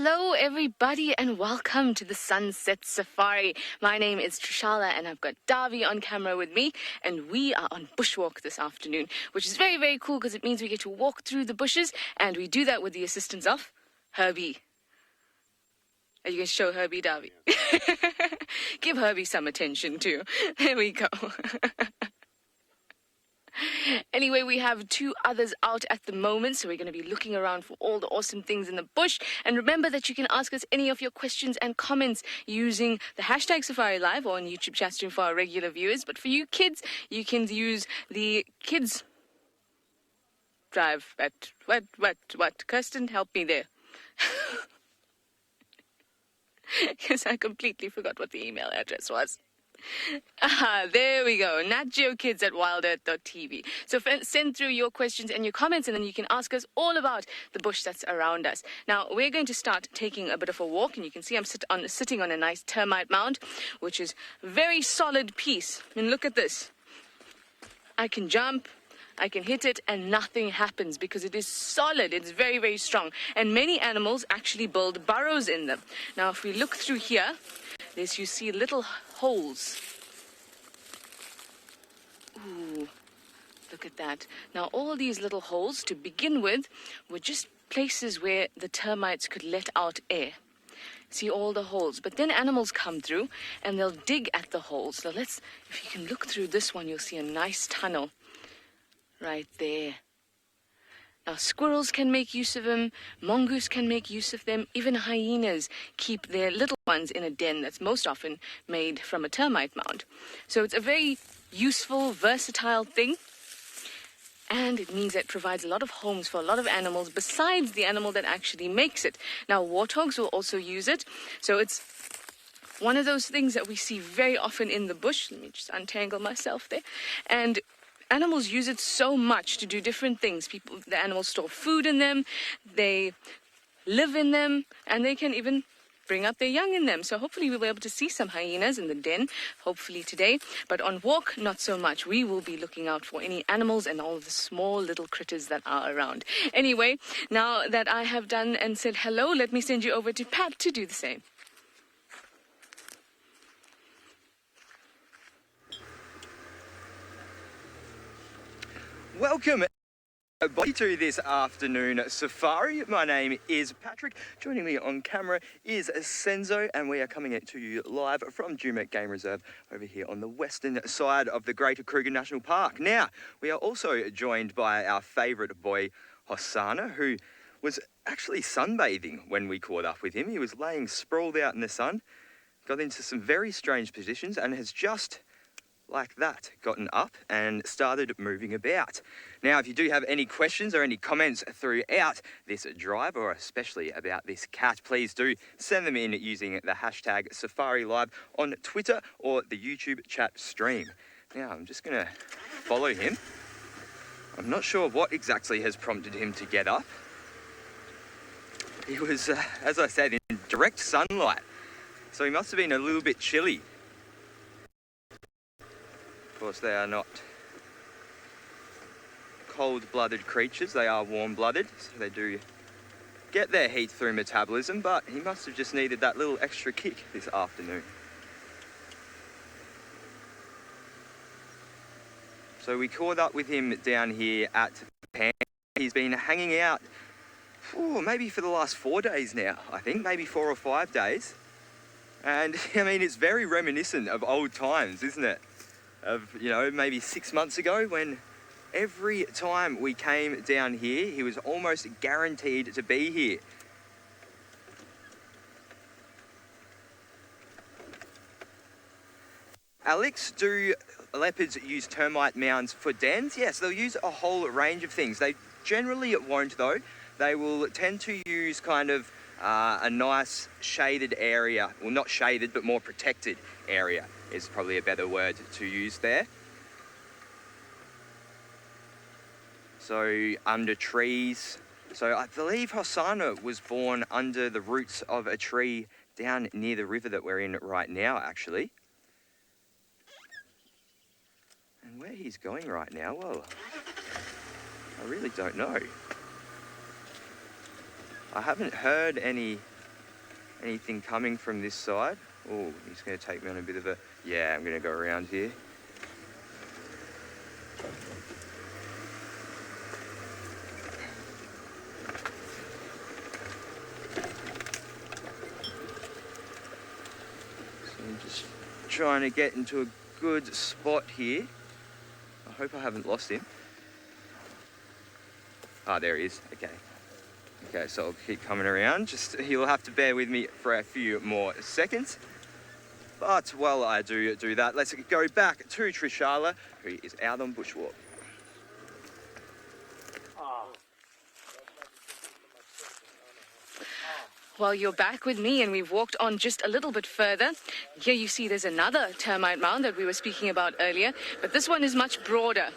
Hello everybody and welcome to the Sunset Safari. My name is Trishala and I've got Davi on camera with me, and we are on bushwalk this afternoon, which is very, very cool because it means we get to walk through the bushes, and we do that with the assistance of Herbie. Are you going to show Herbie, Davi? Give Herbie some attention too. There we go. Anyway, we have two others out at the moment, so we're going to be looking around for all the awesome things in the bush. And remember that you can ask us any of your questions and comments using the hashtag Safari Live or on YouTube chat stream for our regular viewers. But for you kids, you can use the kids drive at what? Kirsten, help me there. Because I completely forgot what the email address was. There we go. Nat Geo Kids at wildearth.tv. So send through your questions and your comments, and then you can ask us all about the bush that's around us. Now, we're going to start taking a bit of a walk, and you can see I'm sitting on a nice termite mound, which is a very solid piece. And look at this. I can jump, I can hit it, and nothing happens because it is solid. It's very, very strong. And many animals actually build burrows in them. Now, if we look through here, you see little holes. Ooh, look at that. Now, all these little holes, to begin with, were just places where the termites could let out air. See all the holes. But then animals come through and they'll dig at the holes. So if you can look through this one, you'll see a nice tunnel right there. Now, squirrels can make use of them, mongoose can make use of them, even hyenas keep their little ones in a den that's most often made from a termite mound. So it's a very useful, versatile thing, and it means that it provides a lot of homes for a lot of animals besides the animal that actually makes it. Now, warthogs will also use it, so it's one of those things that we see very often in the bush. Let me just untangle myself there. And animals use it so much to do different things. The animals store food in them, they live in them, and they can even bring up their young in them. So hopefully we'll be able to see some hyenas in the den, hopefully today. But on walk, not so much. We will be looking out for any animals and all of the small little critters that are around. Anyway, now that I have done and said hello, let me send you over to Pat to do the same. Welcome everybody to this afternoon safari. My name is Patrick. Joining me on camera is Senzo, and we are coming to you live from Geographic Game Reserve over here on the western side of the Greater Kruger National Park. Now, we are also joined by our favourite boy, Hosanna, who was actually sunbathing when we caught up with him. He was laying sprawled out in the sun, got into some very strange positions, and has just like that, gotten up and started moving about. Now, if you do have any questions or any comments throughout this drive, or especially about this cat, please do send them in using the hashtag Safari Live on Twitter or the YouTube chat stream. Now, I'm just going to follow him. I'm not sure what exactly has prompted him to get up. He was, as I said, in direct sunlight, so he must have been a little bit chilly. Of course, they are not cold-blooded creatures, they are warm-blooded, so they do get their heat through metabolism, but he must have just needed that little extra kick this afternoon. So we caught up with him down here at Pan. He's been hanging out, maybe for the last 4 days now, I think, maybe 4 or 5 days. And, I mean, it's very reminiscent of old times, isn't it? Of, maybe 6 months ago, when every time we came down here, he was almost guaranteed to be here. Alex, do leopards use termite mounds for dens? Yes, they'll use a whole range of things. They generally won't, though. They will tend to use kind of a nice shaded area. Well, not shaded, but more protected area is probably a better word to use there. So under trees. So I believe Hosanna was born under the roots of a tree down near the river that we're in right now, actually. And where he's going right now, well, I really don't know. I haven't heard any anything coming from this side. Oh, he's going to take me on a bit of a... Yeah, I'm going to go around here. So I'm just trying to get into a good spot here. I hope I haven't lost him. Ah, there he is. Okay. Okay, so I'll keep coming around. Just, you'll have to bear with me for a few more seconds. But while I do that, let's go back to Trishala, who is out on bushwalk. Well, you're back with me and we've walked on just a little bit further. Here you see there's another termite mound that we were speaking about earlier, but this one is much broader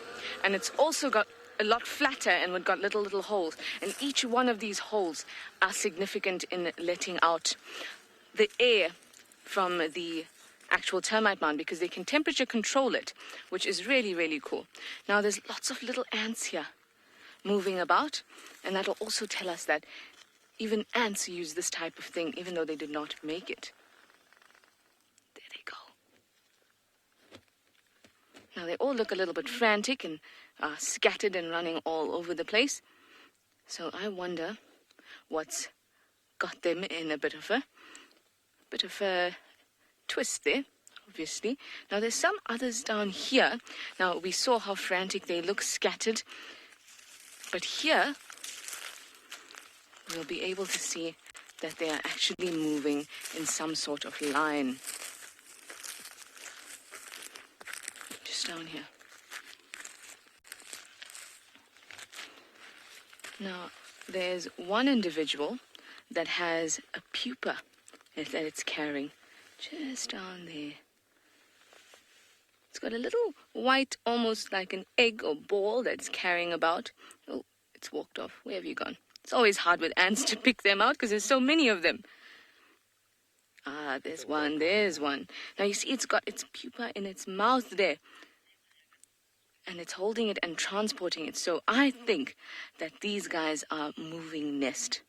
and it's also got a lot flatter and we've got little holes. And each one of these holes are significant in letting out the air from the actual termite mound because they can temperature control it, which is really, really cool. Now there's lots of little ants here moving about, and that'll also tell us that even ants use this type of thing, even though they did not make it. There they go. Now they all look a little bit frantic and are scattered and running all over the place. So I wonder what's got them in a bit of a twist there, obviously. Now there's some others down here. Now we saw how frantic they look, scattered. But here we'll be able to see that they are actually moving in some sort of line. Just down here. Now, there's one individual that has a pupa that it's carrying just down there. It's got a little white, almost like an egg or ball that's carrying about. Oh, it's walked off. Where have you gone? It's always hard with ants to pick them out because there's so many of them. Ah, there's one. Now you see it's got its pupa in its mouth there. And it's holding it and transporting it. So I think that these guys are moving nest.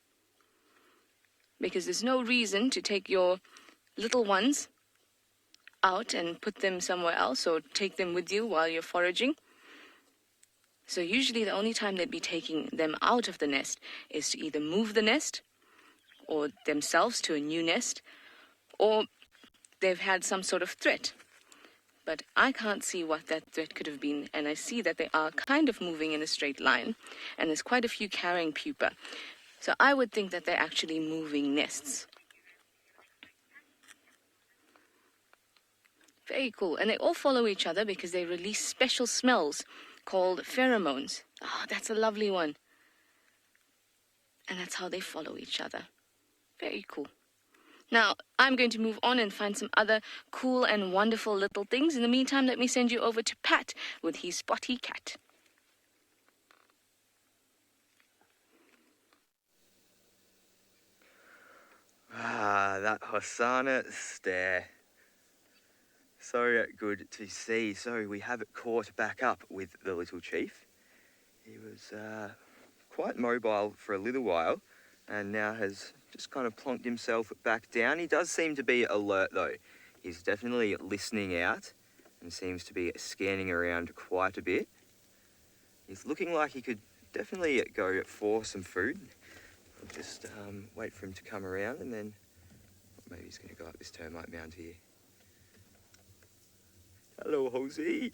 Because there's no reason to take your little ones out and put them somewhere else or take them with you while you're foraging. So usually the only time they'd be taking them out of the nest is to either move the nest or themselves to a new nest, or they've had some sort of threat. But I can't see what that threat could have been, and I see that they are kind of moving in a straight line, and there's quite a few carrying pupa. So I would think that they're actually moving nests. Very cool. And they all follow each other because they release special smells called pheromones. Oh, that's a lovely one. And that's how they follow each other. Very cool. Now, I'm going to move on and find some other cool and wonderful little things. In the meantime, let me send you over to Pat with his spotty cat. Ah, that Hosanna stare. So good to see. So we have it caught back up with the little chief. He was quite mobile for a little while and now has just kind of plonked himself back down. He does seem to be alert though. He's definitely listening out and seems to be scanning around quite a bit. He's looking like he could definitely go for some food. I'll just wait for him to come around and then maybe he's going to go up this termite mound here. Hello, Hosey.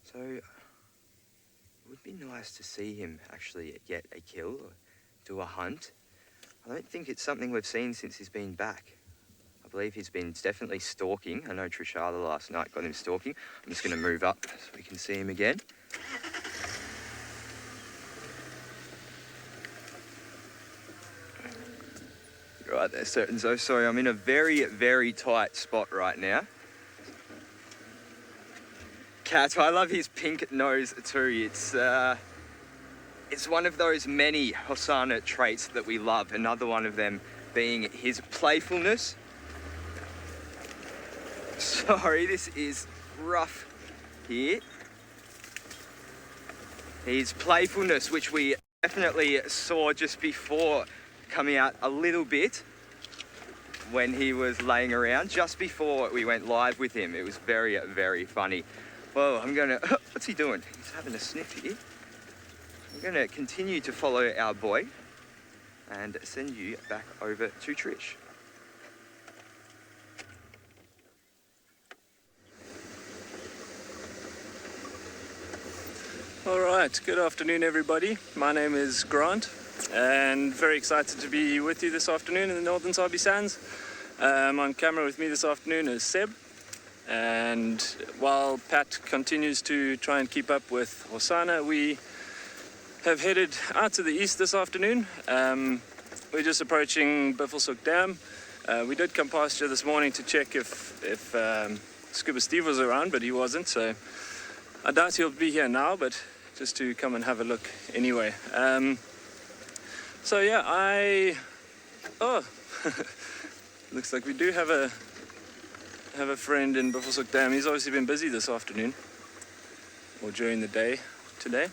So, it would be nice to see him actually get a kill or do a hunt. I don't think it's something we've seen since he's been back. I believe he's been definitely stalking. I know Trishala last night got him stalking. I'm just going to move up so we can see him again. Right there, certain. So sorry, I'm in a very, very tight spot right now. Cat, I love his pink nose too. It's one of those many Hosanna traits that we love. Another one of them being his playfulness. Sorry, this is rough here. His playfulness, which we definitely saw just before, coming out a little bit when he was laying around, just before we went live with him. It was very, very funny. Well, I'm gonna, what's he doing? He's having a sniff here. I'm gonna continue to follow our boy and send you back over to Trish. All right, good afternoon everybody. My name is Grant and very excited to be with you this afternoon in the Northern Sabi Sands. On camera with me this afternoon is Seb, and while Pat continues to try and keep up with Hosanna, we have headed out to the east this afternoon. We're just approaching Bushwalk Dam. We did come past here this morning to check if Scuba Steve was around, but he wasn't, so I doubt he'll be here now, but just to come and have a look anyway. So yeah, looks like we do have a friend in Bushwalk Dam. He's obviously been busy this afternoon, or during the day today.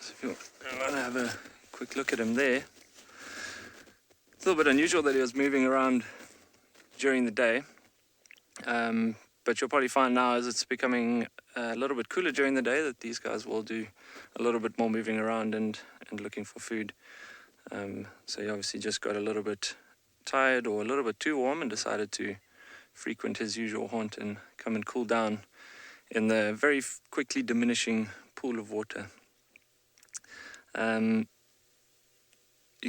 So if you want to have a quick look at him there. It's a little bit unusual that he was moving around during the day. But you'll probably find now as it's becoming a little bit cooler during the day that these guys will do a little bit more moving around and looking for food. So he obviously just got a little bit tired or a little bit too warm and decided to frequent his usual haunt and come and cool down in the very quickly diminishing pool of water. You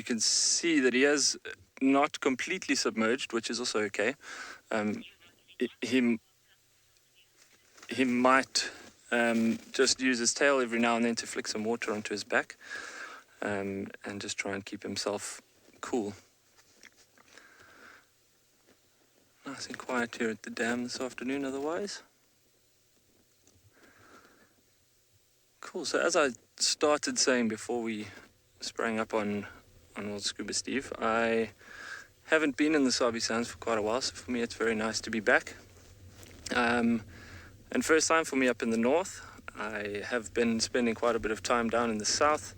can see that he has not completely submerged, which is also okay. He might just use his tail every now and then to flick some water onto his back and just try and keep himself cool. Nice and quiet here at the dam this afternoon otherwise. Cool, so as I started saying before we sprang up on old Scuba Steve, I haven't been in the Sabi Sands for quite a while, so for me it's very nice to be back. And first time for me up in the north. I have been spending quite a bit of time down in the south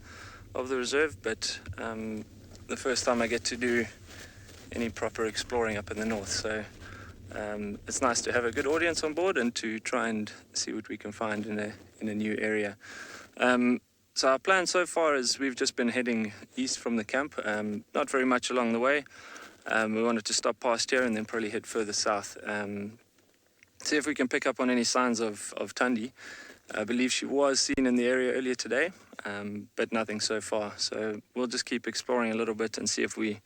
of the reserve, but the first time I get to do any proper exploring up in the north. So it's nice to have a good audience on board and to try and see what we can find in a new area. So our plan so far is we've just been heading east from the camp, not very much along the way. We wanted to stop past here and then probably head further south. See if we can pick up on any signs of Tundi. I believe she was seen in the area earlier today, but nothing so far. So we'll just keep exploring a little bit and see if we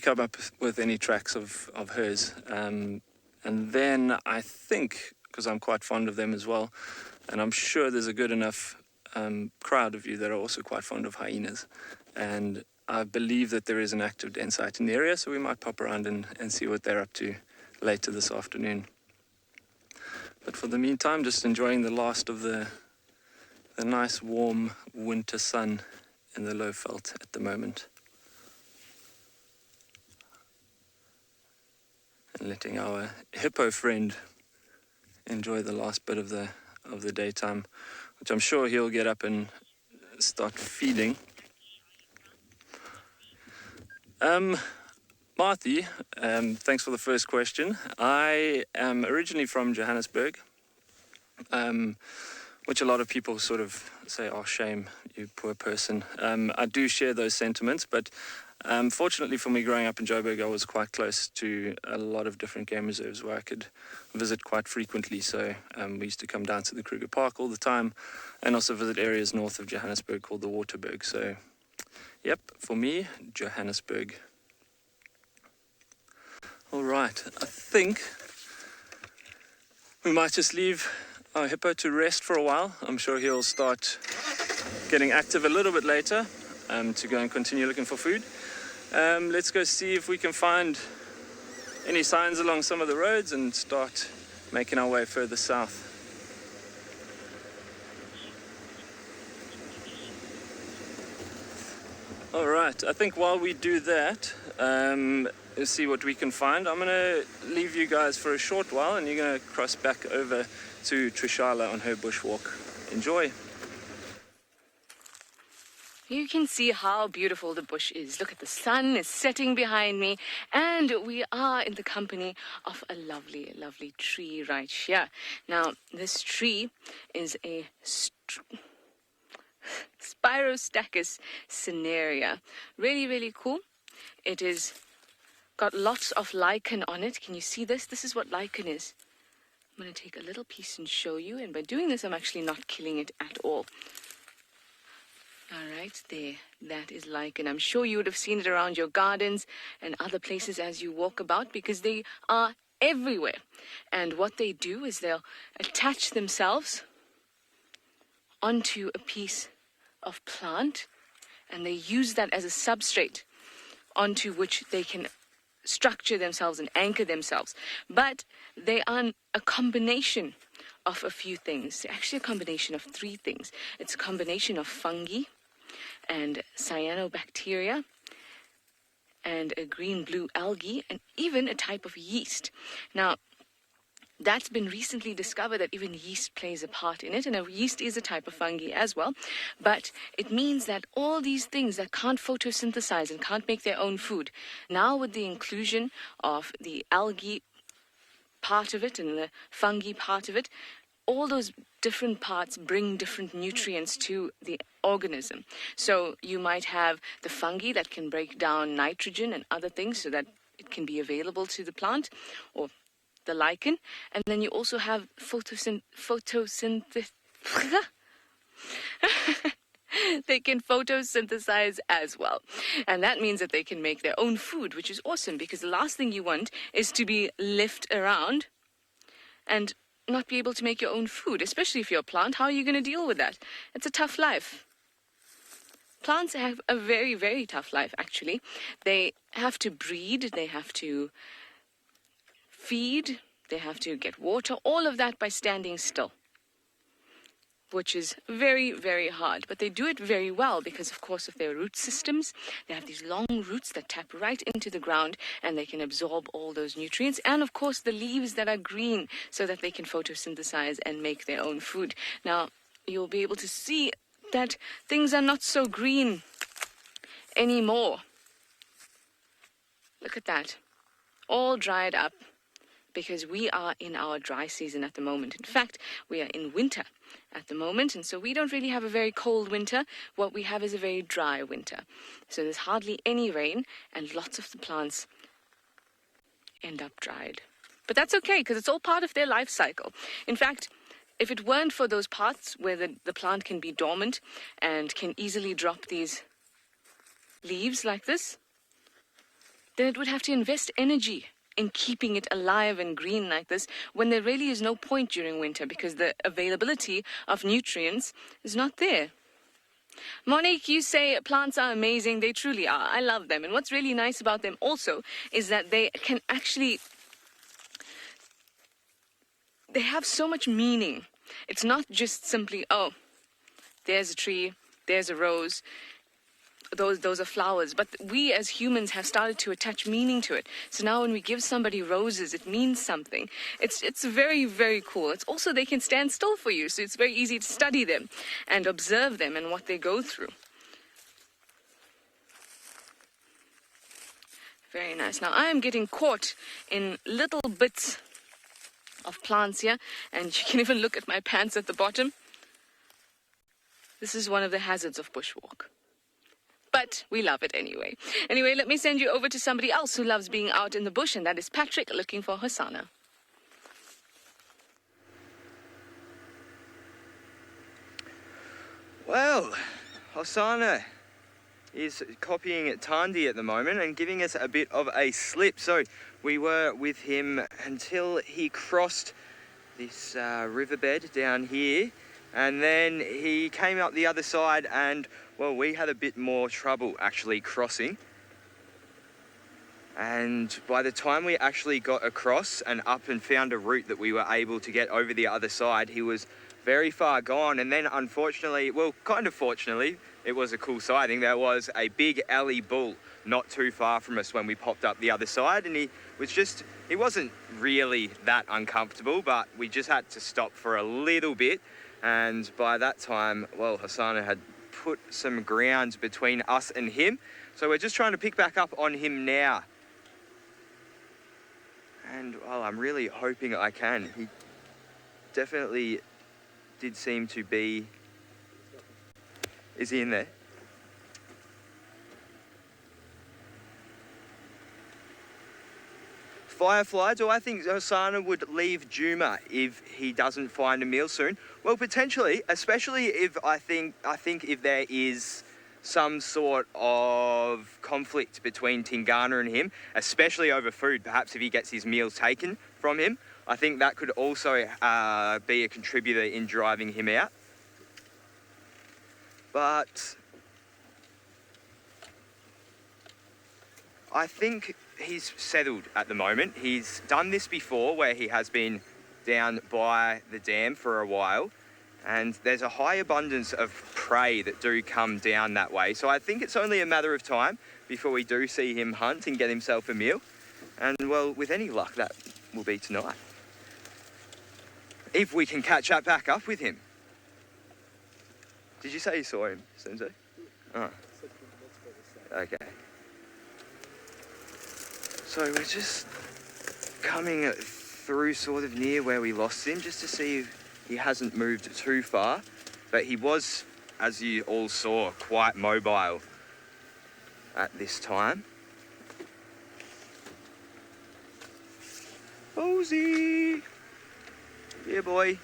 come up with any tracks of hers. And then I think, because I'm quite fond of them as well, and I'm sure there's a good enough crowd of you that are also quite fond of hyenas. And I believe that there is an active den site in the area, so we might pop around and see what they're up to later this afternoon. But for the meantime, just enjoying the last of the nice warm winter sun in the Lowveld at the moment. And letting our hippo friend enjoy the last bit of the daytime, which I'm sure he'll get up and start feeding. Marty, thanks for the first question. I am originally from Johannesburg, which a lot of people sort of say, oh, shame, you poor person. I do share those sentiments, but fortunately for me, growing up in Joburg, I was quite close to a lot of different game reserves where I could visit quite frequently. So we used to come down to the Kruger Park all the time and also visit areas north of Johannesburg called the Waterbuck. So, yep, for me, Johannesburg. All right, I think we might just leave our hippo to rest for a while. I'm sure he'll start getting active a little bit later to go and continue looking for food. Let's go see if we can find any signs along some of the roads and start making our way further south. All right, I think while we do that, see what we can find. I'm going to leave you guys for a short while, and you're going to cross back over to Trishala on her bushwalk. Enjoy. You can see how beautiful the bush is. Look at the sun is setting behind me, and we are in the company of a lovely, lovely tree right here. Now, this tree is a Spirostachys cinerea. Really, really cool. It is got lots of lichen on it. Can you see this? This is what lichen is. I'm going to take a little piece and show you, and by doing this, I'm actually not killing it at all. All right, there, that is lichen. I'm sure you would have seen it around your gardens and other places as you walk about, because they are everywhere. And what they do is they'll attach themselves onto a piece of plant, and they use that as a substrate onto which they can structure themselves and anchor themselves. But they are a combination of a few things. They're actually a combination of three things. It's a combination of fungi and cyanobacteria and a green-blue algae and even a type of yeast. Now, that's been recently discovered that even yeast plays a part in it, and a yeast is a type of fungi as well. But it means that all these things that can't photosynthesize and can't make their own food, now with the inclusion of the algae part of it and the fungi part of it, all those different parts bring different nutrients to the organism. So you might have the fungi that can break down nitrogen and other things so that it can be available to the plant, or the lichen. And then you also have photosynthesis. They can photosynthesize as well. And that means that they can make their own food, which is awesome, because the last thing you want is to be left around and not be able to make your own food, especially if you're a plant. How are you going to deal with that? It's a tough life. Plants have a very, very tough life, actually. They have to breed, they have to feed, they have to get water, all of that by standing still, which is very, very hard. But they do it very well because, of course, of their root systems. They have these long roots that tap right into the ground, and they can absorb all those nutrients. And, of course, the leaves that are green so that they can photosynthesize and make their own food. Now, you'll be able to see that things are not so green anymore. Look at that. All dried up, because we are in our dry season at the moment. In fact, we are in winter at the moment, and so we don't really have a very cold winter. What we have is a very dry winter. So there's hardly any rain, and lots of the plants end up dried. But that's okay, because it's all part of their life cycle. In fact, if it weren't for those parts where the plant can be dormant and can easily drop these leaves like this, then it would have to invest energy in keeping it alive and green like this, when there really is no point during winter, because the availability of nutrients is not there. Monique, you say plants are amazing. They truly are. I love them. And what's really nice about them also is that they can actually, they have so much meaning. It's not just simply, oh, there's a tree, there's a rose, those are flowers. But we as humans have started to attach meaning to it. So now when we give somebody roses, it means something. It's very, very cool. It's also, they can stand still for you, so it's very easy to study them and observe them and what they go through. Very nice. Now I am getting caught in little bits of plants here, and you can even look at my pants at the bottom. This is one of the hazards of bushwalk. But we love it anyway. Anyway, let me send you over to somebody else who loves being out in the bush, and that is Patrick, looking for Hosanna. Well, Hosanna is copying Tandy at the moment and giving us a bit of a slip. So we were with him until he crossed this riverbed down here, and then he came up the other side, and well, we had a bit more trouble actually crossing. And by the time we actually got across and up and found a route that we were able to get over the other side, he was very far gone. And then unfortunately, well, kind of fortunately, it was a cool sighting. There was a big alley bull not too far from us when we popped up the other side, and he wasn't really that uncomfortable, but we just had to stop for a little bit. And by that time, well, Hosanna had put some ground between us and him. So we're just trying to pick back up on him now. And, well, I'm really hoping I can. He definitely did seem to be... Is he in there? Firefly, do I think Hosanna would leave Juma if he doesn't find a meal soon? Well, potentially, especially if I think if there is some sort of conflict between Tingana and him, especially over food, perhaps if he gets his meals taken from him, I think that could also be a contributor in driving him out. But I think he's settled at the moment. He's done this before where he has been down by the dam for a while, and there's a high abundance of prey that do come down that way. So I think it's only a matter of time before we do see him hunt and get himself a meal. And, well, with any luck, that will be tonight. If we can catch that back up with him. Did you say you saw him, Senzo? Oh. Okay. So we're just coming through sort of near where we lost him, just to see if he hasn't moved too far. But he was, as you all saw, quite mobile at this time. Posey! Yeah, boy.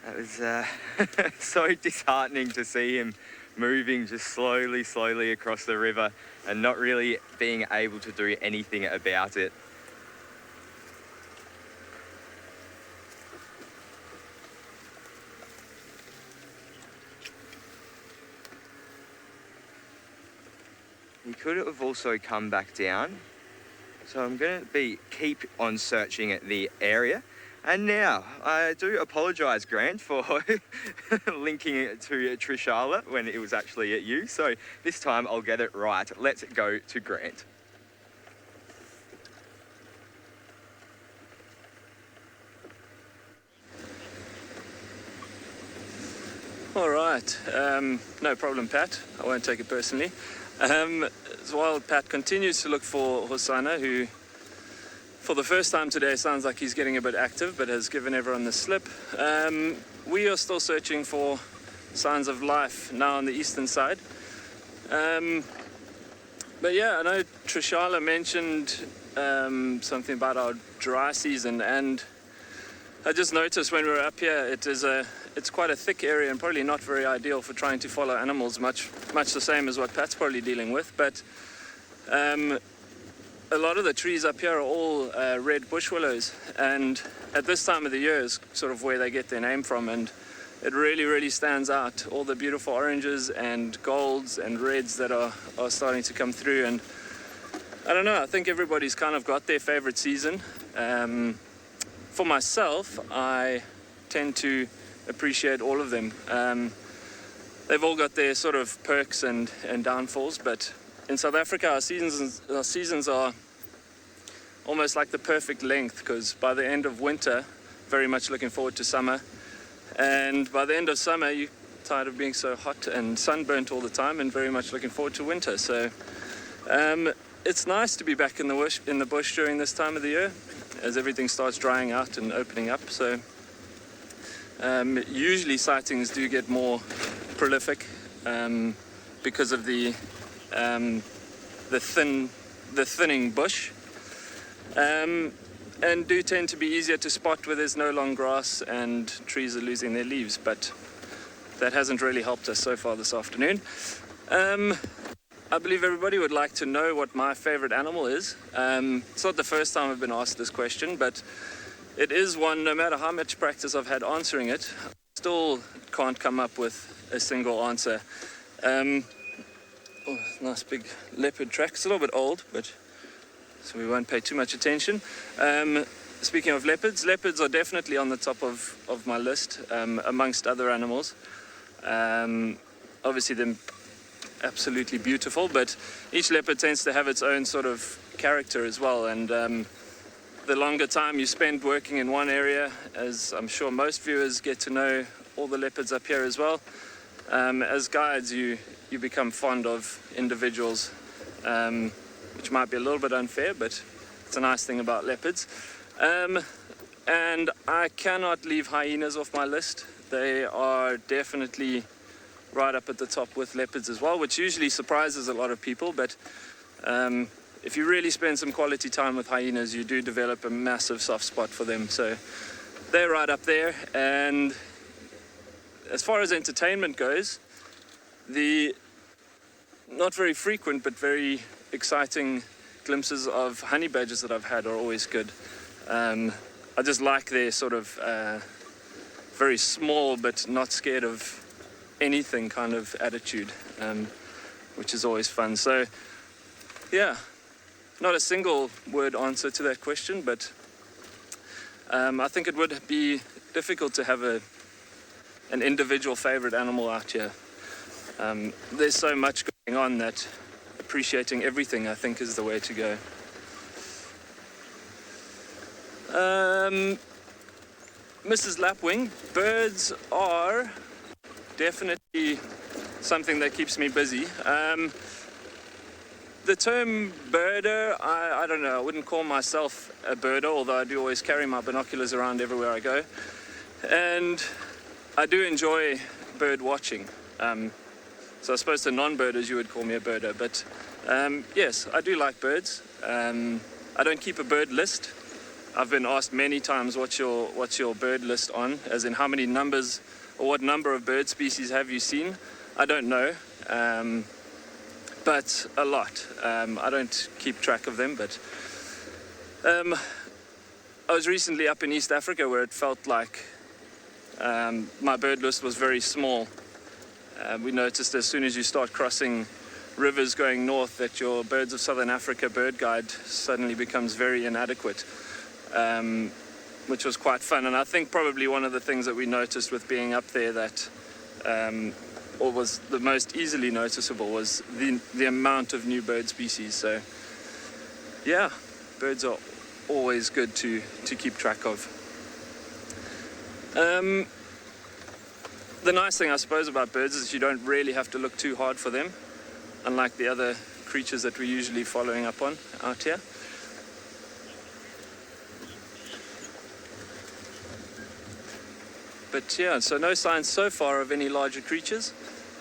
That was so disheartening to see him moving just slowly across the river and not really being able to do anything about it. He could have also come back down. So I'm going to keep on searching at the area. And now, I do apologise, Grant, for linking it to Trishala when it was actually at you. So this time I'll get it right. Let's go to Grant. All right, no problem, Pat. I won't take it personally. While Pat continues to look for Hosanna, who for the first time today sounds like he's getting a bit active, but has given everyone the slip. We are still searching for signs of life now on the eastern side. But yeah, I know Trishala mentioned something about our dry season, and I just noticed when we were up here, it's quite a thick area and probably not very ideal for trying to follow animals, much the same as what Pat's probably dealing with. But a lot of the trees up here are all red bush willows, and at this time of the year is sort of where they get their name from, and it really stands out. All the beautiful oranges and golds and reds that are starting to come through, and I don't know, I think everybody's kind of got their favorite season. For myself, I tend to appreciate all of them. They've all got their sort of perks and downfalls, but in South Africa, our seasons are almost like the perfect length, because by the end of winter, very much looking forward to summer, and by the end of summer, you're tired of being so hot and sunburnt all the time, and very much looking forward to winter. So it's nice to be back in the bush during this time of the year, as everything starts drying out and opening up. So usually sightings do get more prolific because of the thinning bush, and do tend to be easier to spot where there's no long grass and trees are losing their leaves, but that hasn't really helped us so far this afternoon. I believe everybody would like to know what my favorite animal is. It's not the first time I've been asked this question, but it is one, no matter how much practice I've had answering it, I still can't come up with a single answer. Nice big leopard track. It's a little bit old, but so we won't pay too much attention. Speaking of leopards, leopards are definitely on the top of my list, amongst other animals. Obviously they're absolutely beautiful, but each leopard tends to have its own sort of character as well, and the longer time you spend working in one area, as I'm sure most viewers get to know all the leopards up here as well, as guides you become fond of individuals, which might be a little bit unfair, but it's a nice thing about leopards. And I cannot leave hyenas off my list. They are definitely right up at the top with leopards as well, which usually surprises a lot of people, but if you really spend some quality time with hyenas, you do develop a massive soft spot for them. So they're right up there. And as far as entertainment goes, the not very frequent but very exciting glimpses of honey badgers that I've had are always good. I just like their sort of very small but not scared of anything kind of attitude, which is always fun. So yeah, not a single word answer to that question, but I think it would be difficult to have an individual favorite animal out here. There's so much going on that appreciating everything, I think, is the way to go. Mrs. Lapwing, birds are definitely something that keeps me busy. The term birder, I don't know, I wouldn't call myself a birder, although I do always carry my binoculars around everywhere I go. And I do enjoy bird watching. So I suppose to non-birders you would call me a birder, but yes, I do like birds. I don't keep a bird list. I've been asked many times what's your bird list on, as in how many numbers or what number of bird species have you seen. I don't know, but a lot. I don't keep track of them, but I was recently up in East Africa where it felt like my bird list was very small. We noticed as soon as you start crossing rivers going north that your Birds of Southern Africa bird guide suddenly becomes very inadequate, which was quite fun. And I think probably one of the things that we noticed with being up there that or was the most easily noticeable was the amount of new bird species. So yeah, birds are always good to keep track of. The nice thing, I suppose, about birds is you don't really have to look too hard for them, unlike the other creatures that we're usually following up on out here. But yeah, so no signs so far of any larger creatures.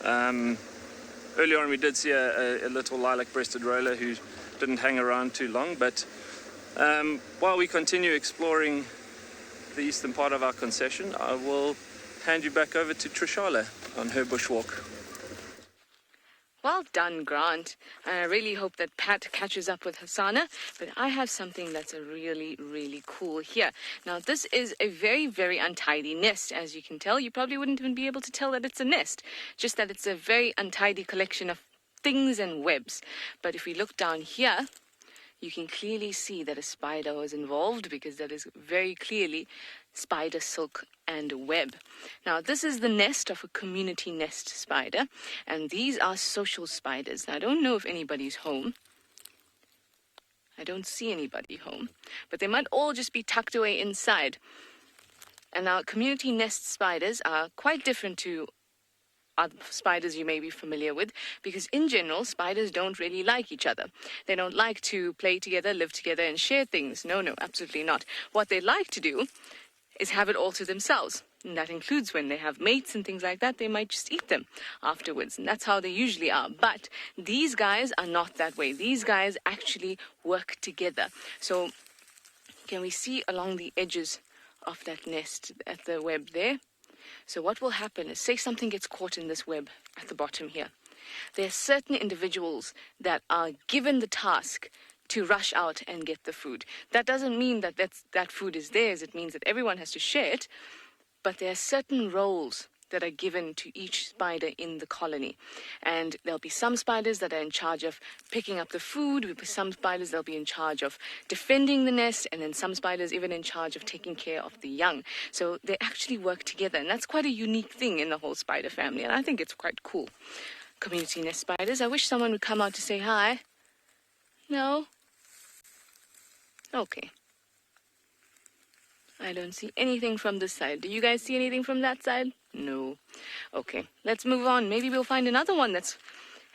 Earlier on we did see a little lilac-breasted roller who didn't hang around too long, but while we continue exploring the eastern part of our concession, I will hand you back over to Trishala on her bushwalk. Well done, Grant. I really hope that Pat catches up with Hosanna, but I have something that's a really, really cool here. Now, this is a very, very untidy nest. As you can tell, you probably wouldn't even be able to tell that it's a nest, just that it's a very untidy collection of things and webs. But if we look down here, you can clearly see that a spider was involved, because that is very clearly spider silk and web. Now, this is the nest of a community nest spider, and these are social spiders. Now, I don't know if anybody's home. I don't see anybody home, but they might all just be tucked away inside. And now, community nest spiders are quite different to other spiders you may be familiar with, because in general, spiders don't really like each other. They don't like to play together, live together, and share things. No, absolutely not. What they like to do is have it all to themselves. And that includes when they have mates and things like that, they might just eat them afterwards. And that's how they usually are. But these guys are not that way. These guys actually work together. So can we see along the edges of that nest at the web there? So what will happen is, say something gets caught in this web at the bottom here. There are certain individuals that are given the task to rush out and get the food. That doesn't mean that that food is theirs. It means that everyone has to share it. But there are certain roles that are given to each spider in the colony. And there'll be some spiders that are in charge of picking up the food, there'll be some spiders that'll be in charge of defending the nest, and then some spiders even in charge of taking care of the young. So they actually work together, and that's quite a unique thing in the whole spider family, and I think it's quite cool. Community nest spiders. I wish someone would come out to say hi. No? Okay. I don't see anything from this side. Do you guys see anything from that side? No. Okay, let's move on. Maybe we'll find another one that's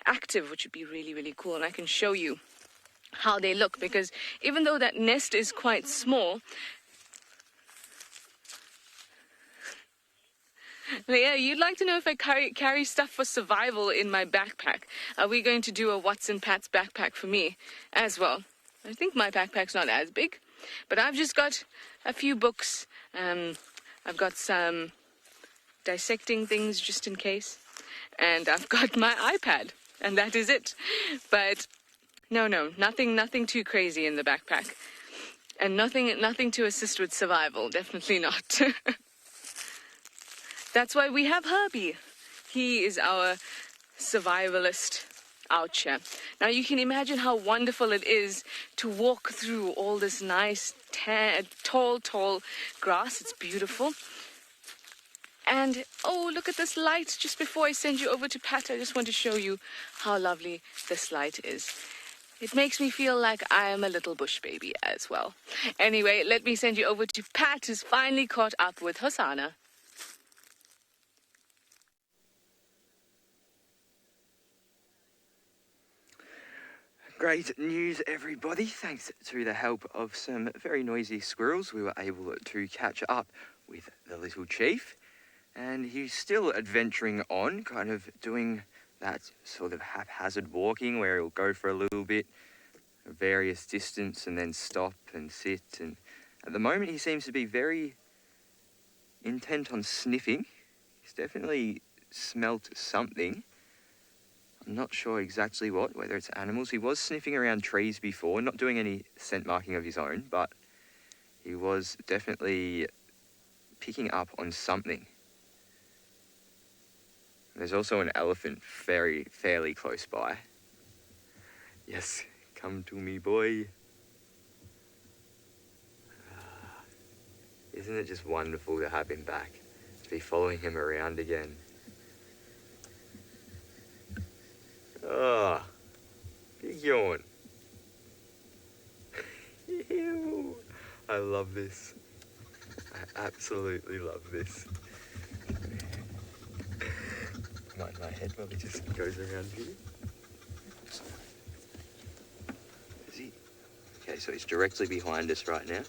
active, which would be really, really cool. And I can show you how they look, because even though that nest is quite small, yeah, you'd like to know if I carry stuff for survival in my backpack. Are we going to do a What's in Pat's backpack for me as well? I think my backpack's not as big, but I've just got a few books. I've got some dissecting things just in case, and I've got my iPad, and that is it. But no, nothing too crazy in the backpack, and nothing to assist with survival. Definitely not. That's why we have Herbie. He is our survivalist out here. Now you can imagine how wonderful it is to walk through all this nice, tall grass. It's beautiful. And, oh, look at this light. Just before I send you over to Pat, I just want to show you how lovely this light is. It makes me feel like I am a little bush baby as well. Anyway, let me send you over to Pat, who's finally caught up with Hosanna. Great news, everybody. Thanks to the help of some very noisy squirrels, we were able to catch up with the little chief. And he's still adventuring on, kind of doing that sort of haphazard walking where he'll go for a little bit, various distance, and then stop and sit. And at the moment, he seems to be very intent on sniffing. He's definitely smelt something. I'm not sure exactly what, whether it's animals. He was sniffing around trees before, not doing any scent marking of his own, but he was definitely picking up on something. There's also an elephant fairly close by. Yes, come to me, boy. Isn't it just wonderful to have him back? To be following him around again. Ah, big yawn. Ew. I love this. I absolutely love this. My head probably just goes around here. Is he? Okay, so he's directly behind us right now.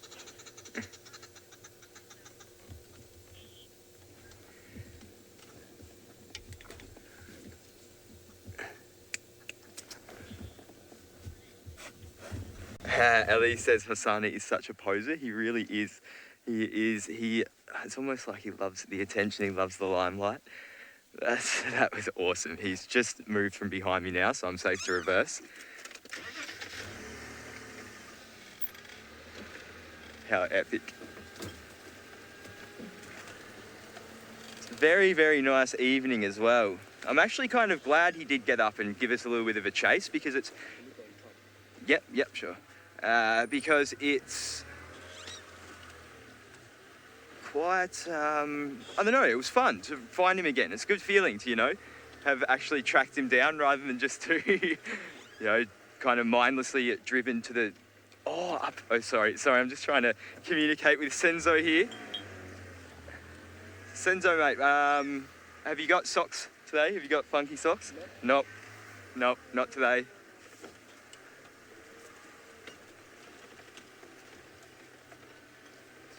Ellie says Hosanna is such a poser. He really is. It's almost like he loves the attention. He loves the limelight. That was awesome. He's just moved from behind me now, so I'm safe to reverse. How epic. It's a very, very nice evening as well. I'm actually kind of glad he did get up and give us a little bit of a chase, because it's... Yep, sure. Because it's quite, I don't know, it was fun to find him again. It's a good feeling to, have actually tracked him down rather than just to, kind of mindlessly driven to the, sorry, I'm just trying to communicate with Senzo here. Senzo, mate, have you got socks today? Have you got funky socks? Nope, not today.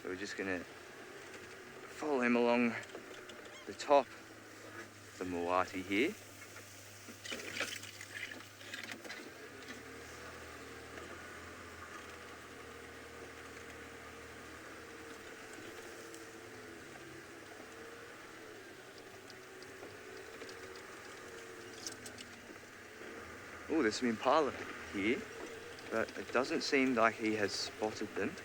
So we're just gonna follow him along the top of the Moati here. Oh, there's some impala here, but it doesn't seem like he has spotted them.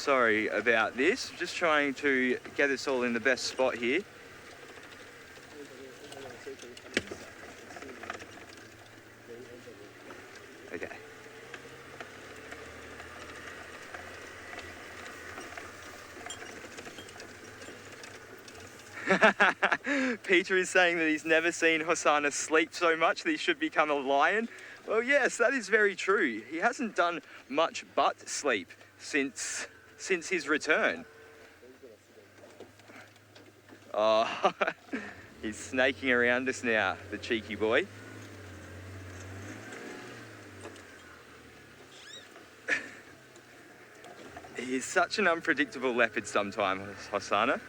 sorry about this. Just trying to get us all in the best spot here. Okay. Peter is saying that he's never seen Hosanna sleep so much that he should become a lion. Well, yes, that is very true. He hasn't done much but sleep since his return. Oh, he's snaking around us now, the cheeky boy. He is such an unpredictable leopard sometimes, Hosanna.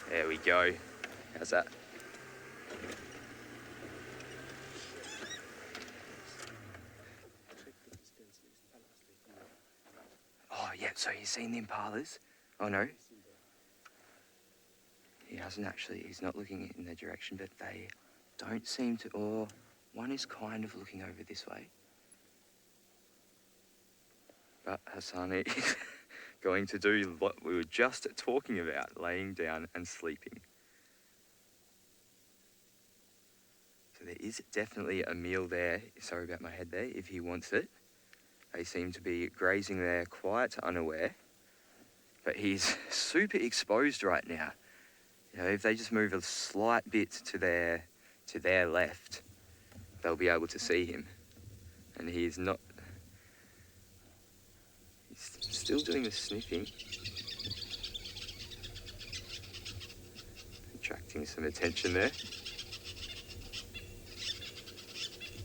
There we go. How's that? Oh, yeah, so he's seen the impalas? Oh, no? He hasn't actually, he's not looking in their direction, but they don't seem to, or one is kind of looking over this way. But Hosanna is going to do what we were just talking about, laying down and sleeping. So there is definitely a meal there, sorry about my head there, if he wants it. They seem to be grazing there quite unaware. But he's super exposed right now. You know, if they just move a slight bit to their left, they'll be able to see him. And he's not... He's still doing the sniffing. Attracting some attention there.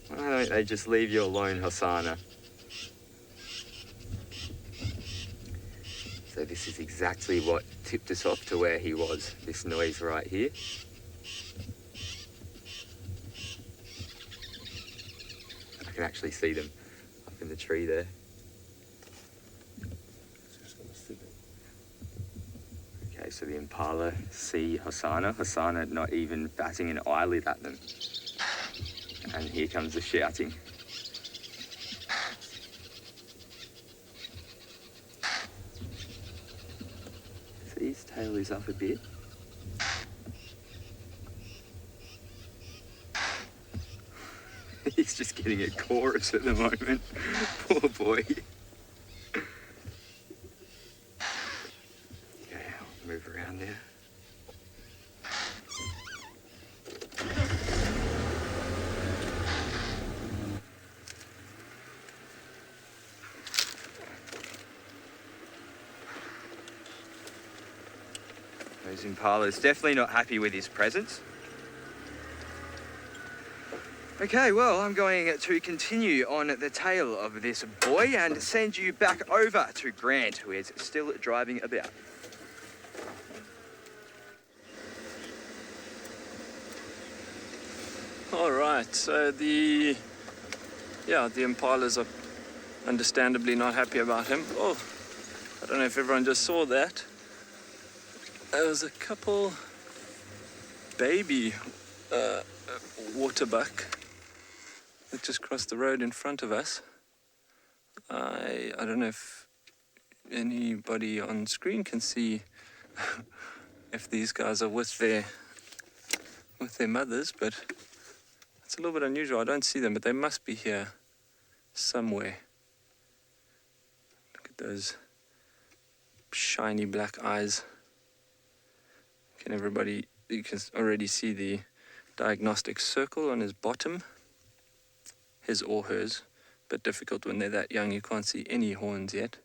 Why don't they just leave you alone, Hosanna? So this is exactly what tipped us off to where he was, this noise right here. I can actually see them up in the tree there. Okay, so the impala see Hosanna. Hosanna not even batting an eyelid at them. And here comes the shouting. See, his tail is up a bit. He's just getting a chorus at the moment. Poor boy. Okay, I'll move around there. Those impalas definitely not happy with his presence. Okay, well, I'm going to continue on the tail of this boy and send you back over to Grant, who is still driving about. All right, so the impalas are understandably not happy about him. Oh, I don't know if everyone just saw that. There was a couple baby Waterbuck that just crossed the road in front of us. I don't know if anybody on screen can see if these guys are with their mothers, but it's a little bit unusual. I don't see them, but they must be here somewhere. Look at those shiny black eyes. You can already see the diagnostic circle on his bottom, his or hers. Bit difficult when they're that young, you can't see any horns yet.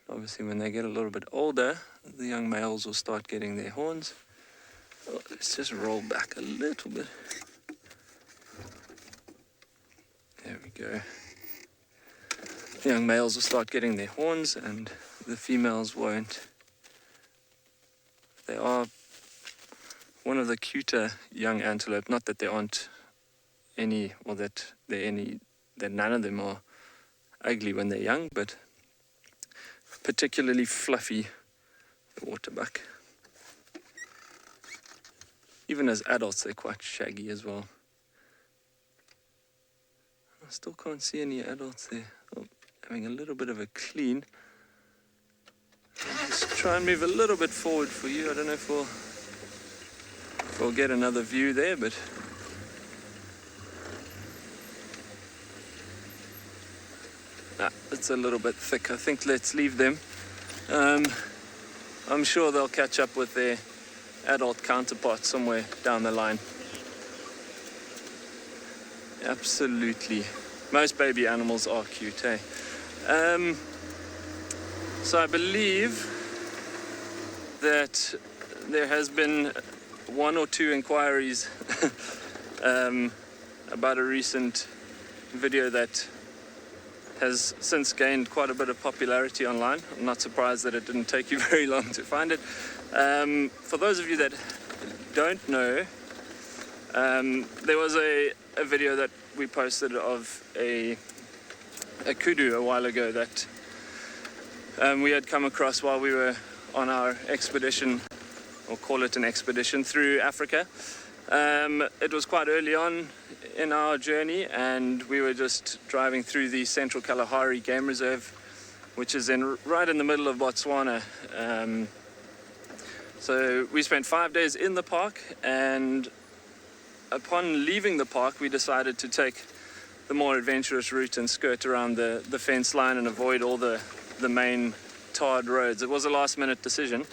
Obviously when they get a little bit older, the young males will start getting their horns. Oh, let's just roll back a little bit. There we go. The young males will start getting their horns and the females won't. They are one of the cuter young antelope. Not that there aren't any, or that none of them are ugly when they're young, but particularly fluffy, the Waterbuck. Even as adults, they're quite shaggy as well. I still can't see any adults there. Oh, having a little bit of a clean. I'll just try and move a little bit forward for you. I don't know if we'll get another view there, but it's a little bit thick. I think let's leave them. I'm sure they'll catch up with their adult counterparts somewhere down the line. Absolutely. Most baby animals are cute, eh? So I believe that there has been 1 or 2 inquiries about a recent video that has since gained quite a bit of popularity online. I'm not surprised that it didn't take you very long to find it. For those of you that don't know, there was a video that we posted of a kudu a while ago that we had come across while we were on our expedition, or call it an expedition, through Africa. It was quite early on in our journey, and we were just driving through the Central Kalahari Game Reserve, which is right in the middle of Botswana. So we spent 5 days in the park, and upon leaving the park we decided to take the more adventurous route and skirt around the fence line and avoid all the main tarred roads. It was a last minute decision,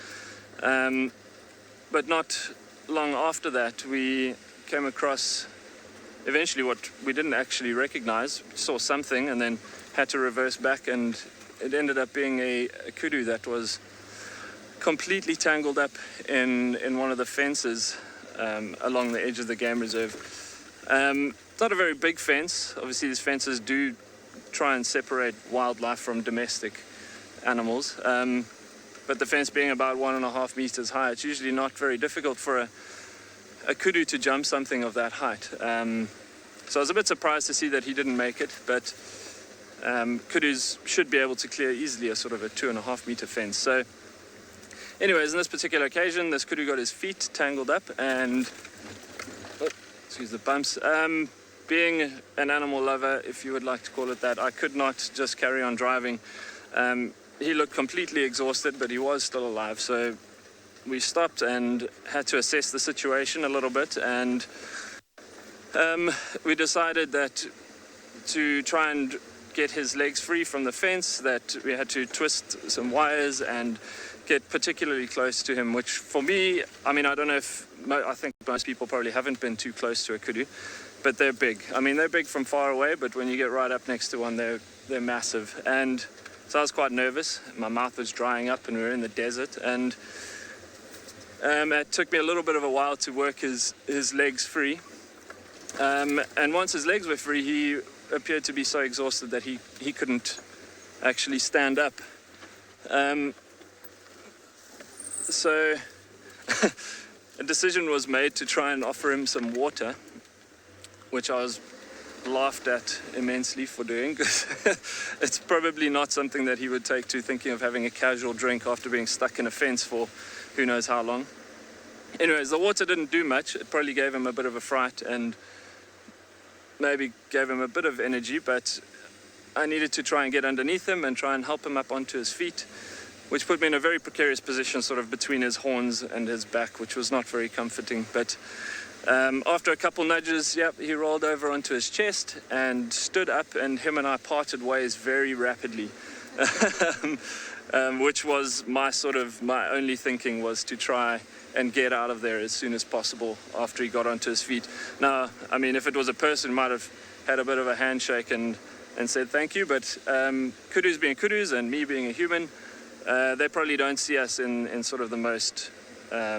but not long after that we came across eventually what we didn't actually recognize. We saw something and then had to reverse back, and it ended up being a kudu that was completely tangled up in one of the fences along the edge of the game reserve. It's not a very big fence. Obviously these fences do try and separate wildlife from domestic animals, but the fence being about 1.5 meters high, it's usually not very difficult for a kudu to jump something of that height. So I was a bit surprised to see that he didn't make it, but kudus should be able to clear easily a sort of a 2.5 meter fence. So anyways, in this particular occasion, this kudu got his feet tangled up, and excuse the bumps. Being an animal lover, if you would like to call it that, I could not just carry on driving. He looked completely exhausted, but he was still alive. So we stopped and had to assess the situation a little bit, and we decided that to try and get his legs free from the fence, that we had to twist some wires and get particularly close to him, which for me, I mean, I don't know if, I think most people probably haven't been too close to a kudu, but they're big. I mean, they're big from far away, but when you get right up next to one, they're massive. And so I was quite nervous. My mouth was drying up and we were in the desert, and it took me a little bit of a while to work his legs free. And once his legs were free, he appeared to be so exhausted that he couldn't actually stand up. So a decision was made to try and offer him some water, which I was laughed at immensely for doing, because it's probably not something that he would take to thinking of having a casual drink after being stuck in a fence for who knows how long. Anyways, the water didn't do much. It probably gave him a bit of a fright and maybe gave him a bit of energy, but I needed to try and get underneath him and try and help him up onto his feet, which put me in a very precarious position, sort of between his horns and his back, which was not very comforting. But after a couple nudges, he rolled over onto his chest and stood up, and him and I parted ways very rapidly. Which was my only thinking, was to try and get out of there as soon as possible after he got onto his feet. Now, I mean, if it was a person, might have had a bit of a handshake and said thank you, but kudus being kudus and me being a human, they probably don't see us in sort of the most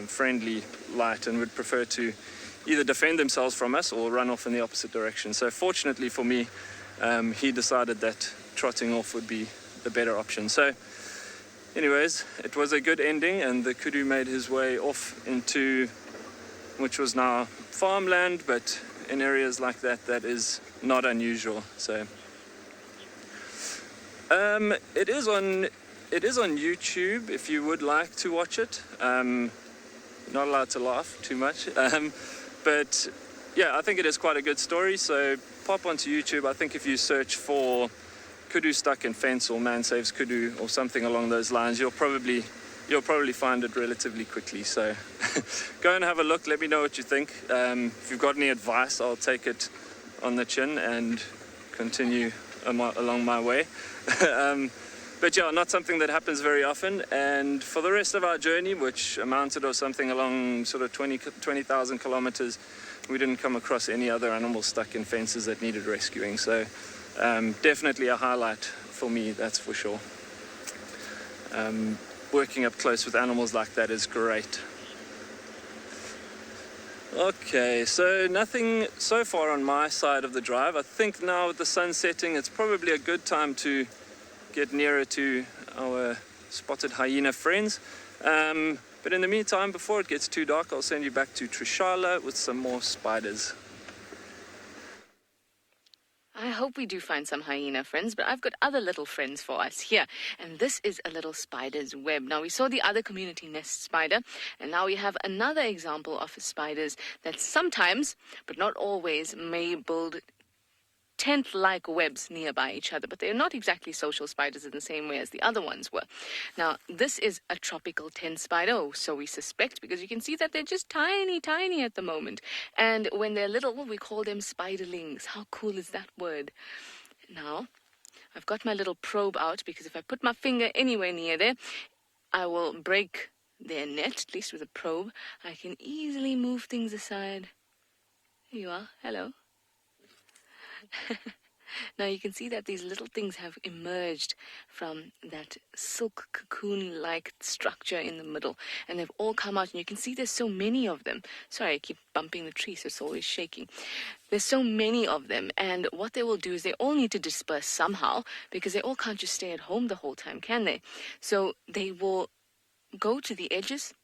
friendly light, and would prefer to either defend themselves from us or run off in the opposite direction. So fortunately for me, he decided that trotting off would be the better option. So anyways, it was a good ending, and the kudu made his way off into, which was now farmland, but in areas like that is not unusual. So it is on YouTube if you would like to watch it. Not allowed to laugh too much, but yeah, I think it is quite a good story. So pop onto YouTube. I think if you search for kudu stuck in fence or man saves kudu or something along those lines, you'll probably find it relatively quickly. So go and have a look. Let me know what you think. If you've got any advice, I'll take it on the chin and continue along my way. But yeah, not something that happens very often. And for the rest of our journey, which amounted to something along sort of 20,000 kilometers, we didn't come across any other animals stuck in fences that needed rescuing. So definitely a highlight for me, that's for sure. Working up close with animals like that is great. Okay, so nothing so far on my side of the drive. I think now with the sun setting, it's probably a good time to get nearer to our spotted hyena friends. But in the meantime, before it gets too dark, I'll send you back to Trishala with some more spiders. I hope we do find some hyena friends, but I've got other little friends for us here. And this is a little spider's web. Now, we saw the other community nest spider, and now we have another example of spiders that sometimes, but not always, may build tent-like webs nearby each other, but they're not exactly social spiders in the same way as the other ones were. Now, this is a tropical tent spider, or so we suspect, because you can see that they're just tiny, tiny at the moment. And when they're little, we call them spiderlings. How cool is that word? Now, I've got my little probe out, because if I put my finger anywhere near there, I will break their net, at least with a probe. I can easily move things aside. Here you are. Hello. Now you can see that these little things have emerged from that silk cocoon-like structure in the middle, and they've all come out, and you can see there's so many of them. Sorry, I keep bumping the tree, so it's always shaking. There's so many of them, and what they will do is they all need to disperse somehow, because they all can't just stay at home the whole time, can they? So they will go to the edges,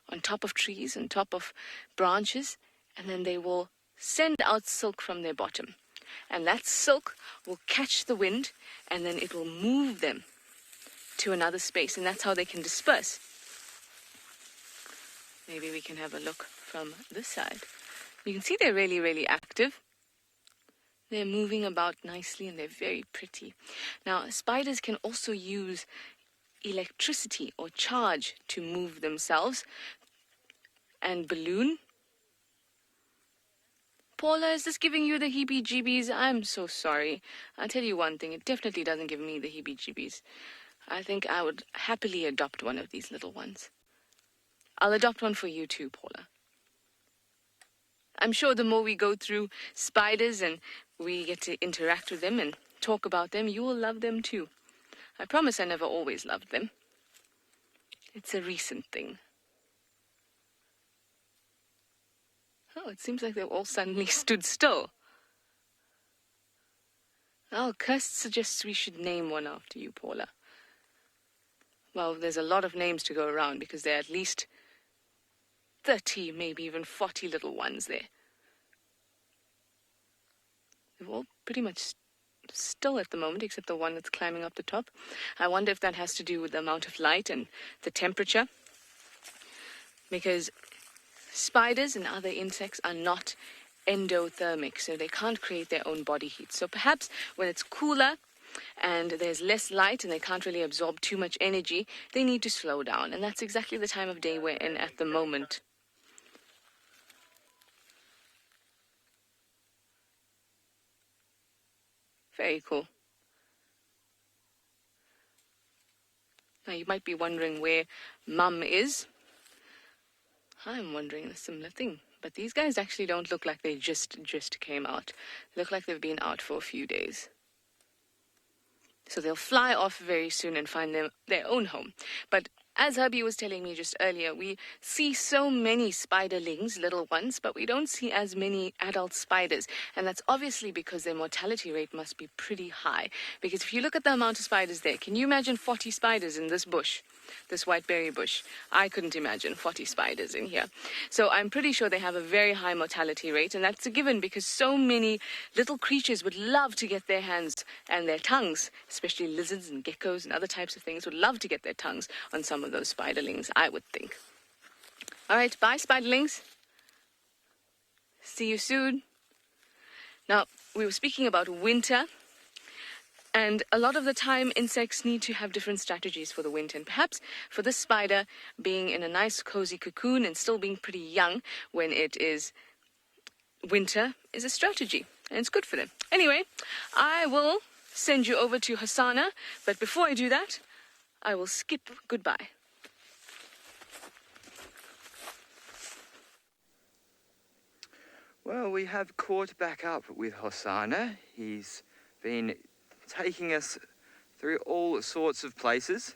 on top of trees, on top of branches, and then they will send out silk from their bottom. And that silk will catch the wind, and then it will move them to another space, and that's how they can disperse. Maybe we can have a look from this side. You can see they're really, really active. They're moving about nicely, and they're very pretty. Now, spiders can also use electricity or charge to move themselves and balloon. Paula, is this giving you the heebie-jeebies? I'm so sorry. I'll tell you one thing, it definitely doesn't give me the heebie-jeebies. I think I would happily adopt one of these little ones. I'll adopt one for you too, Paula. I'm sure the more we go through spiders and we get to interact with them and talk about them, you will love them too. I promise I never always loved them. It's a recent thing. Oh, it seems like they've all suddenly stood still. Oh, Kirst suggests we should name one after you, Paula. Well, there's a lot of names to go around because there are at least 30, maybe even 40 little ones there. They're all pretty much still at the moment, except the one that's climbing up the top. I wonder if that has to do with the amount of light and the temperature. Because spiders and other insects are not endothermic, so they can't create their own body heat. So perhaps when it's cooler and there's less light and they can't really absorb too much energy, they need to slow down. And that's exactly the time of day we're in at the moment. Very cool. Now you might be wondering where Mum is. I'm wondering a similar thing. But these guys actually don't look like they just came out. They look like they've been out for a few days. So they'll fly off very soon and find their own home. But as Herbie was telling me just earlier, we see so many spiderlings, little ones, but we don't see as many adult spiders. And that's obviously because their mortality rate must be pretty high. Because if you look at the amount of spiders there, can you imagine 40 spiders in this bush? This white berry bush. I couldn't imagine 40 spiders in here. So I'm pretty sure they have a very high mortality rate, and that's a given because so many little creatures would love to get their hands and their tongues, especially lizards and geckos and other types of things, would love to get their tongues on some of those spiderlings, I would think. All right, bye, spiderlings. See you soon. Now, we were speaking about winter, and a lot of the time insects need to have different strategies for the winter. And perhaps for this spider, being in a nice cozy cocoon and still being pretty young when it is winter is a strategy, and it's good for them. Anyway, I will send you over to Hosanna, but before I do that, I will skip goodbye. Well, we have caught back up with Hosanna. He's been taking us through all sorts of places,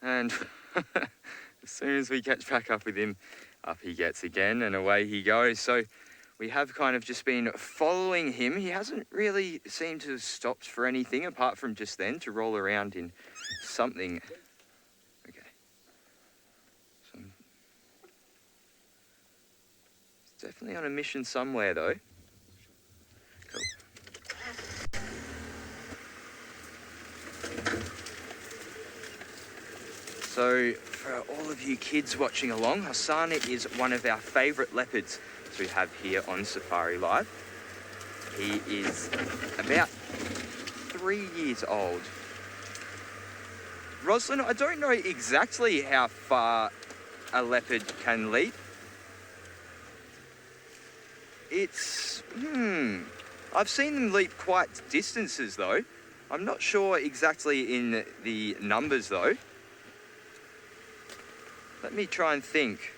and as soon as we catch back up with him, up he gets again and away he goes. So we have kind of just been following him. He hasn't really seemed to have stopped for anything apart from just then to roll around in something. Okay. He's definitely on a mission somewhere though. Cool. So for all of you kids watching along, Hosanna is one of our favourite leopards we have here on Safari Live. He is about 3 years old. Rosalind, I don't know exactly how far a leopard can leap. I've seen them leap quite distances though. I'm not sure exactly in the numbers though. Let me try and think.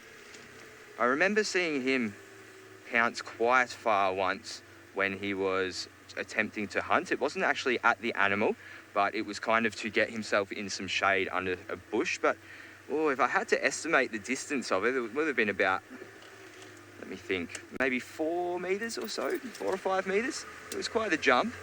I remember seeing him pounce quite far once when he was attempting to hunt. It wasn't actually at the animal, but it was kind of to get himself in some shade under a bush. But, if I had to estimate the distance of it, it would have been about, let me think, maybe 4 meters or so, 4 or 5 meters. It was quite a jump.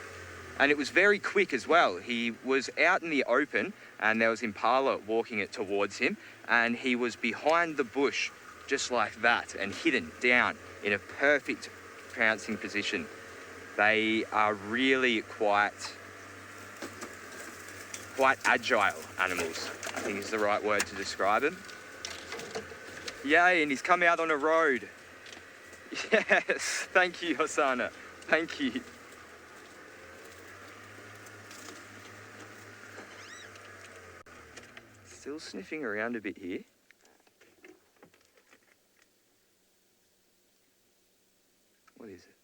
And it was very quick as well. He was out in the open and there was impala walking it towards him, and he was behind the bush just like that and hidden down in a perfect pouncing position. They are really quite agile animals, I think is the right word to describe them. Yay, and he's come out on a road. Yes, thank you, Hosanna. Thank you. Still sniffing around a bit here. What is it?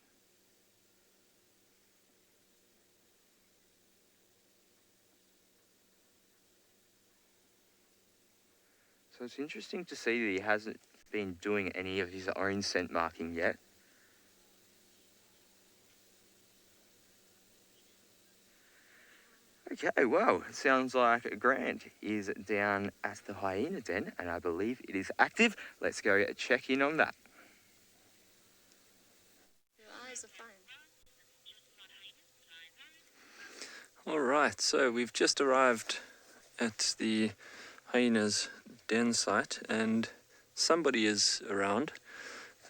So it's interesting to see that he hasn't been doing any of his own scent marking yet. Okay, well, it sounds like Grant is down at the hyena den, and I believe it is active. Let's go check in on that. Your eyes are fine. All right, so we've just arrived at the hyena's den site, and somebody is around.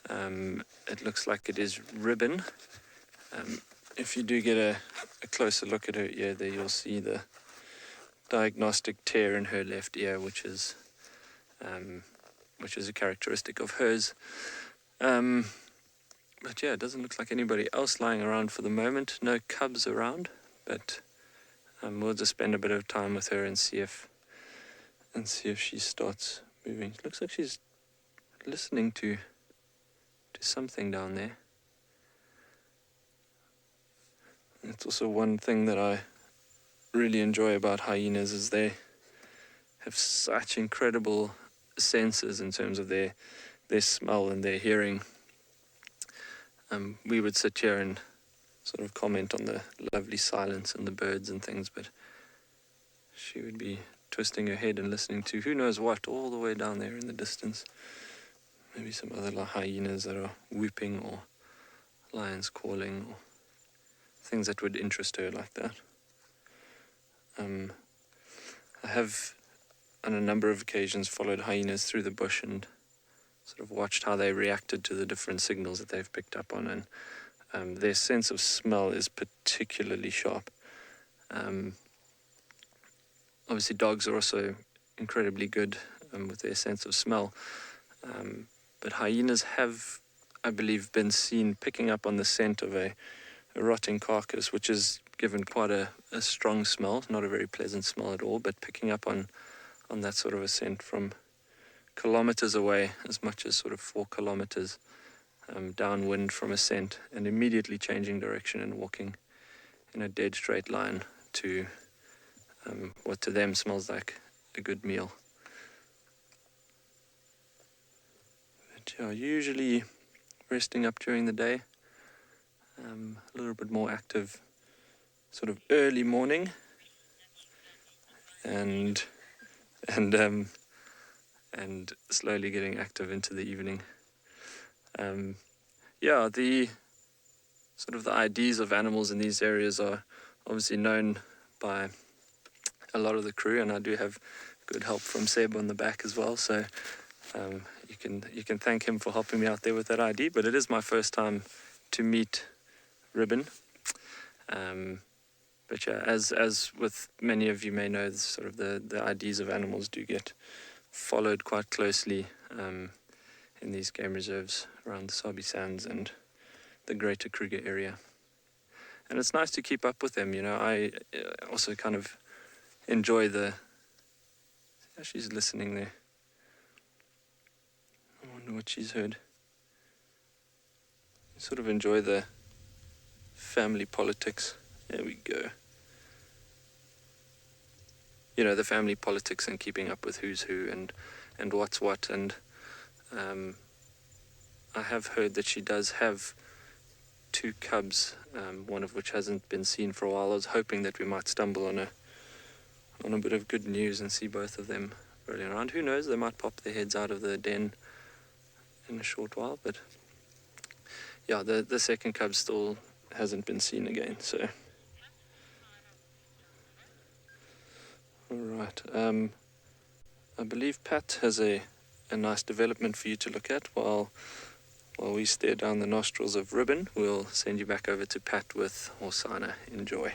It looks like it is Ribbon. If you do get a closer look at her ear there, you'll see the diagnostic tear in her left ear, which is a characteristic of hers. But yeah, it doesn't look like anybody else lying around for the moment. No cubs around, but we'll just spend a bit of time with her and see if she starts moving. It looks like she's listening to something down there. It's also one thing that I really enjoy about hyenas is they have such incredible senses in terms of their smell and their hearing. We would sit here and sort of comment on the lovely silence and the birds and things, but she would be twisting her head and listening to who knows what all the way down there in the distance. Maybe some other hyenas that are whooping, or lions calling, or things that would interest her like that. I have on a number of occasions followed hyenas through the bush and sort of watched how they reacted to the different signals that they've picked up on, and their sense of smell is particularly sharp. Obviously dogs are also incredibly good with their sense of smell, but hyenas have, I believe, been seen picking up on the scent of a rotting carcass, which is given quite a strong smell, not a very pleasant smell at all, but picking up on that sort of a scent from kilometers away, as much as sort of 4 kilometers downwind from a scent, and immediately changing direction and walking in a dead straight line to what to them smells like a good meal. But yeah, usually resting up during the day, a little bit more active sort of early morning, and slowly getting active into the evening. Yeah, the sort of the IDs of animals in these areas are obviously known by a lot of the crew, and I do have good help from Seb on the back as well, so you can thank him for helping me out there with that ID. But it is my first time to meet Ribbon. But yeah, as with many of you may know, sort of the IDs of animals do get followed quite closely in these game reserves around the Sabi Sands and the greater Kruger area. And it's nice to keep up with them, you know. I also kind of enjoy the... Yeah, she's listening there. I wonder what she's heard. I sort of enjoy the family politics. There we go. You know, the family politics and keeping up with who's who and what's what. And I have heard that she does have 2 cubs, one of which hasn't been seen for a while. I was hoping that we might stumble on a bit of good news and see both of them rolling around. Who knows, they might pop their heads out of the den in a short while. But yeah, the second cub still hasn't been seen again, so... Alright, I believe Pat has a nice development for you to look at while we stare down the nostrils of Ribbon. We'll send you back over to Pat with Hosanna. Enjoy.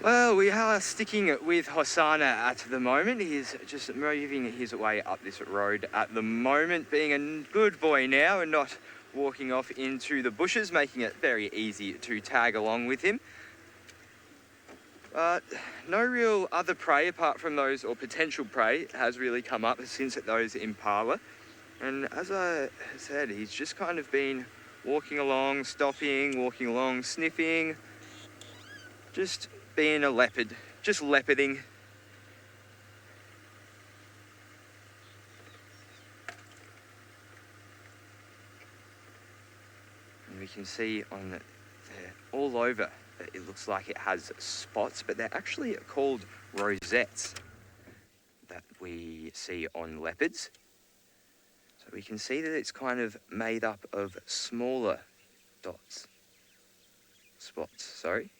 Well, we are sticking with Hosanna at the moment. He's just moving his way up this road at the moment, being a good boy now and not walking off into the bushes, making it very easy to tag along with him. No real other prey apart from those, or potential prey, has really come up since those impala. And as I said, he's just kind of been walking along, stopping, walking along, sniffing, just being a leopard, just leoparding. And we can see on the all over that it looks like it has spots, but they're actually called rosettes that we see on leopards. So we can see that it's kind of made up of smaller spots, sorry.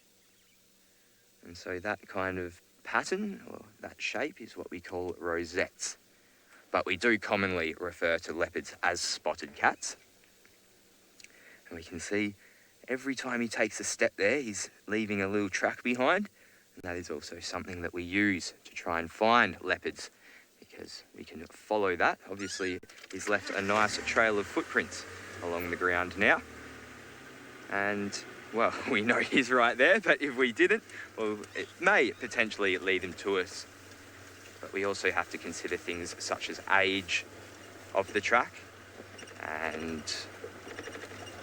And so that kind of pattern, or that shape, is what we call rosettes. But we do commonly refer to leopards as spotted cats. And we can see every time he takes a step there, he's leaving a little track behind. And that is also something that we use to try and find leopards, because we can follow that. Obviously, he's left a nice trail of footprints along the ground now. And, well, we know he's right there, but if we didn't, well, it may potentially lead them to us. But we also have to consider things such as age of the track and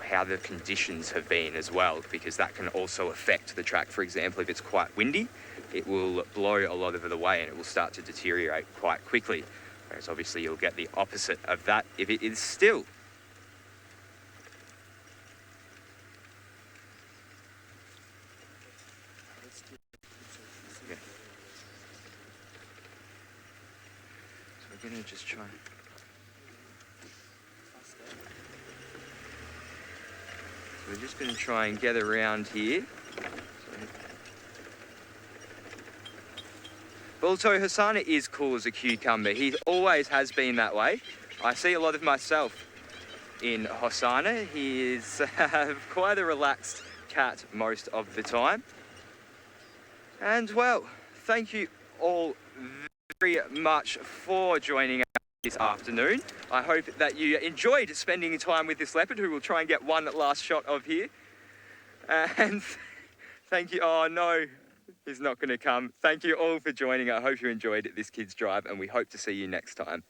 how the conditions have been as well, because that can also affect the track. For example, if it's quite windy, it will blow a lot of it away and it will start to deteriorate quite quickly. Whereas obviously you'll get the opposite of that if it is still. Okay. So we're going to just try. We're just going to try and get around here. Also, Hosanna is cool as a cucumber. He always has been that way. I see a lot of myself in Hosanna. He is quite a relaxed cat most of the time. And well, thank you all very much for joining us this afternoon. I hope that you enjoyed spending time with this leopard, who will try and get one last shot of here. And thank you. Oh no, he's not going to come. Thank you all for joining. I hope you enjoyed this Kids Drive, and we hope to see you next time.